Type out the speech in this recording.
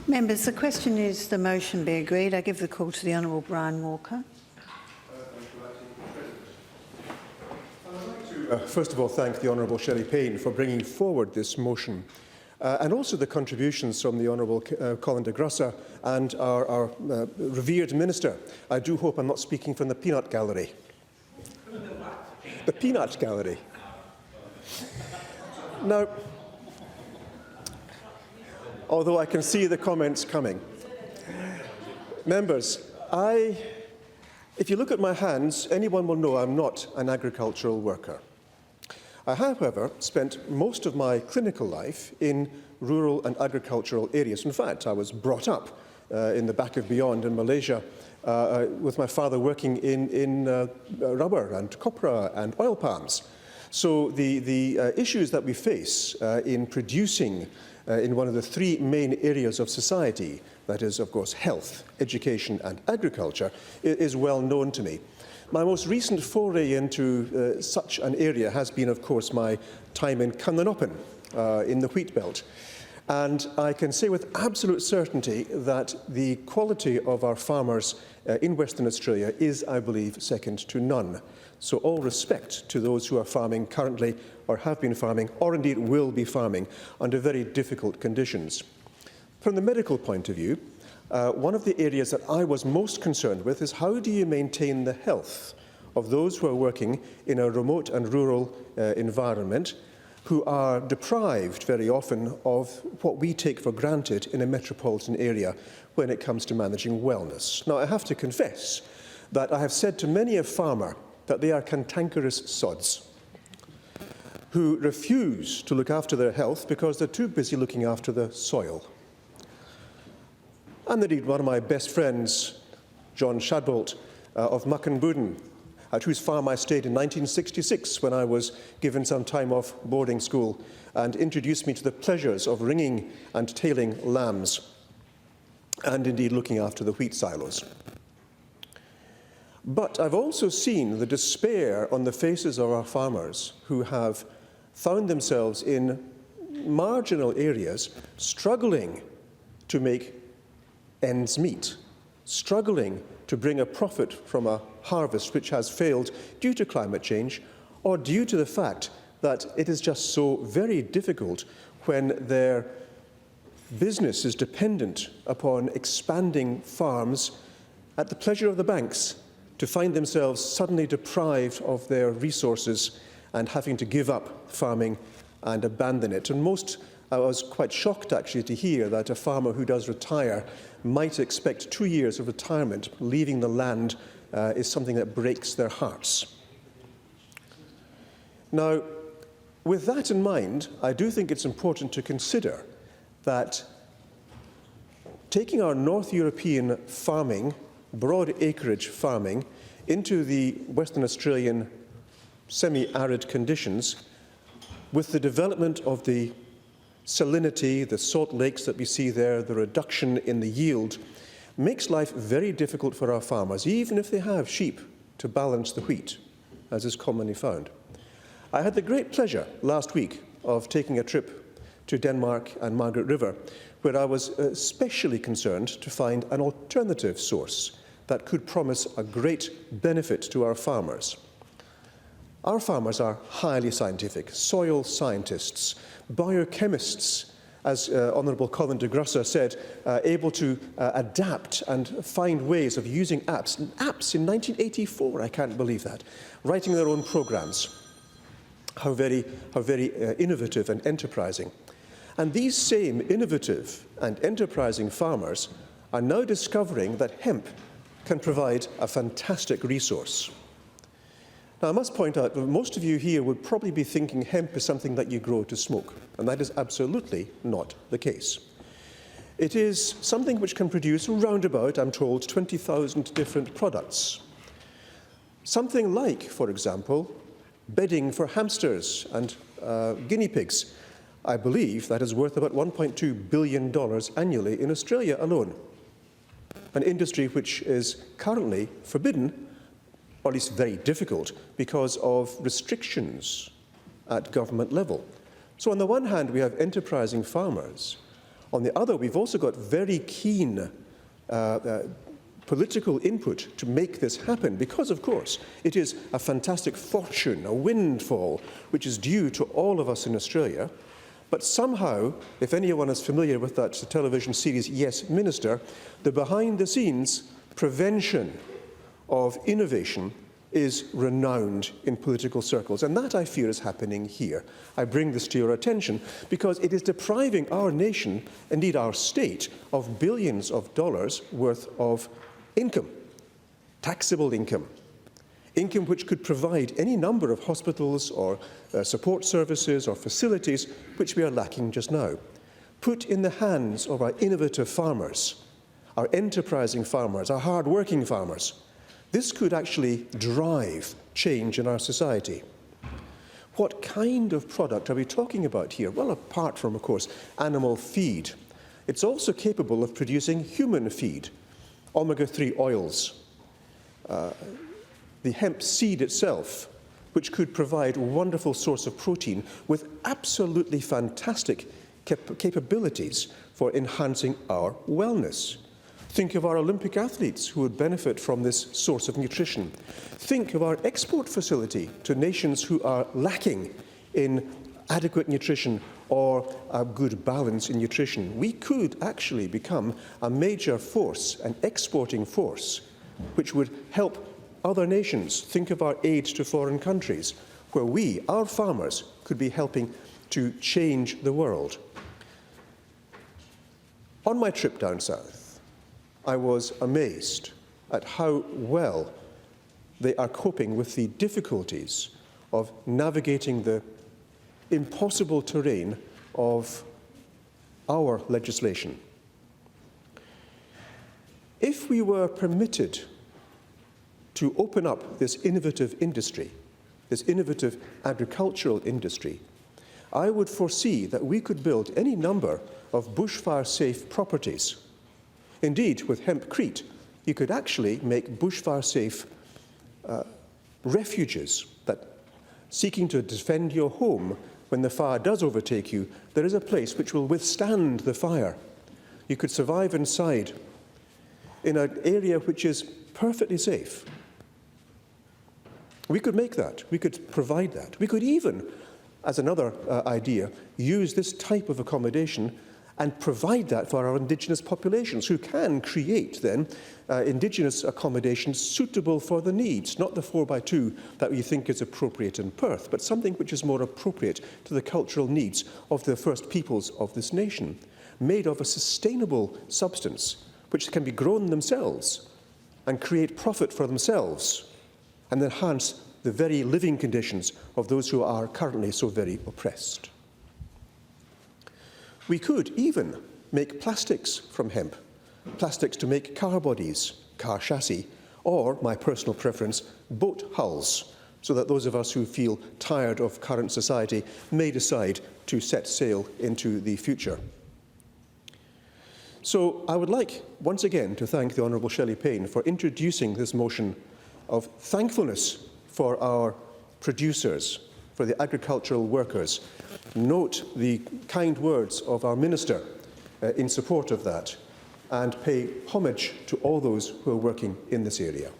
Members, the question is the motion be agreed. I give the call to the Honourable Brian Walker. First of all, thank the Honourable Shelley Payne for bringing forward this motion, and also the contributions from the Honourable Colin de Grusser and our revered Minister. I do hope I'm not speaking from the peanut gallery. The peanut gallery. Now, although I can see the comments coming. Members, if you look at my hands, anyone will know I'm not an agricultural worker. I have, however, spent most of my clinical life in rural and agricultural areas. In fact, I was brought up in the back of beyond in Malaysia with my father working in rubber and copra and oil palms. So the issues that we face in producing in one of the three main areas of society, that is, of course, health, education and agriculture, is well known to me. My most recent foray into such an area has been, of course, my time in Kananopan, in the wheat belt. And I can say with absolute certainty that the quality of our farmers in Western Australia is, I believe, second to none. So all respect to those who are farming currently or have been farming or indeed will be farming under very difficult conditions. From the medical point of view, one of the areas that I was most concerned with is how do you maintain the health of those who are working in a remote and rural environment who are deprived very often of what we take for granted in a metropolitan area when it comes to managing wellness. Now, I have to confess that I have said to many a farmer that they are cantankerous sods who refuse to look after their health because they're too busy looking after the soil. And indeed, one of my best friends, John Shadbolt of Muckenbuden, at whose farm I stayed in 1966 when I was given some time off boarding school, and introduced me to the pleasures of ringing and tailing lambs, and indeed looking after the wheat silos. But I've also seen the despair on the faces of our farmers who have found themselves in marginal areas struggling to make ends meet, struggling to bring a profit from a harvest which has failed due to climate change or due to the fact that it is just so very difficult when their business is dependent upon expanding farms at the pleasure of the banks, to find themselves suddenly deprived of their resources and having to give up farming and abandon it. And I was quite shocked actually to hear that a farmer who does retire might expect 2 years of retirement. Leaving the land is something that breaks their hearts. Now, with that in mind, I do think it's important to consider that taking our North European farming, broad acreage farming, into the Western Australian semi-arid conditions, with the development of the salinity, the salt lakes that we see there, the reduction in the yield, makes life very difficult for our farmers, even if they have sheep to balance the wheat, as is commonly found. I had the great pleasure last week of taking a trip to Denmark and Margaret River, where I was especially concerned to find an alternative source that could promise a great benefit to our farmers. Our farmers are highly scientific, soil scientists, biochemists, as Honourable Colin de Grusser said, able to adapt and find ways of using apps. Apps in 1984, I can't believe that, writing their own programs. How very innovative and enterprising. And these same innovative and enterprising farmers are now discovering that hemp can provide a fantastic resource. Now, I must point out that most of you here would probably be thinking hemp is something that you grow to smoke, and that is absolutely not the case. It is something which can produce around about, I'm told, 20,000 different products. Something like, for example, bedding for hamsters and guinea pigs. I believe that is worth about $1.2 billion annually in Australia alone. An industry which is currently forbidden, or at least very difficult, because of restrictions at government level. So on the one hand, we have enterprising farmers. On the other, we've also got very keen political input to make this happen because, of course, it is a fantastic fortune, a windfall, which is due to all of us in Australia. But somehow, if anyone is familiar with that television series, Yes, Minister, the behind-the-scenes prevention of innovation is renowned in political circles. And that, I fear, is happening here. I bring this to your attention because it is depriving our nation, indeed our state, of billions of dollars worth of income, taxable income, income which could provide any number of hospitals or support services or facilities which we are lacking just now. Put in the hands of our innovative farmers, our enterprising farmers, our hard-working farmers. This could actually drive change in our society. What kind of product are we talking about here? Well, apart from, of course, animal feed, it's also capable of producing human feed, omega-3 oils, the hemp seed itself, which could provide a wonderful source of protein with absolutely fantastic capabilities for enhancing our wellness. Think of our Olympic athletes who would benefit from this source of nutrition. Think of our export facility to nations who are lacking in adequate nutrition or a good balance in nutrition. We could actually become a major force, an exporting force, which would help other nations. Think of our aid to foreign countries, where we, our farmers, could be helping to change the world. On my trip down south, I was amazed at how well they are coping with the difficulties of navigating the impossible terrain of our legislation. If we were permitted to open up this innovative industry, this innovative agricultural industry, I would foresee that we could build any number of bushfire-safe properties. Indeed, with hempcrete, you could actually make bushfire-safe refuges that, seeking to defend your home when the fire does overtake you, there is a place which will withstand the fire. You could survive inside in an area which is perfectly safe. We could make that. We could provide that. We could even, as another idea, use this type of accommodation and provide that for our indigenous populations, who can create then indigenous accommodations suitable for the needs, not the 4x2 that we think is appropriate in Perth, but something which is more appropriate to the cultural needs of the first peoples of this nation, made of a sustainable substance which can be grown themselves and create profit for themselves and enhance the very living conditions of those who are currently so very oppressed. We could even make plastics from hemp, plastics to make car bodies, car chassis, or, my personal preference, boat hulls, so that those of us who feel tired of current society may decide to set sail into the future. So I would like, once again, to thank the Honourable Shelley Payne for introducing this motion of thankfulness for our producers, for the agricultural workers. Note the kind words of our Minister in support of that, and pay homage to all those who are working in this area.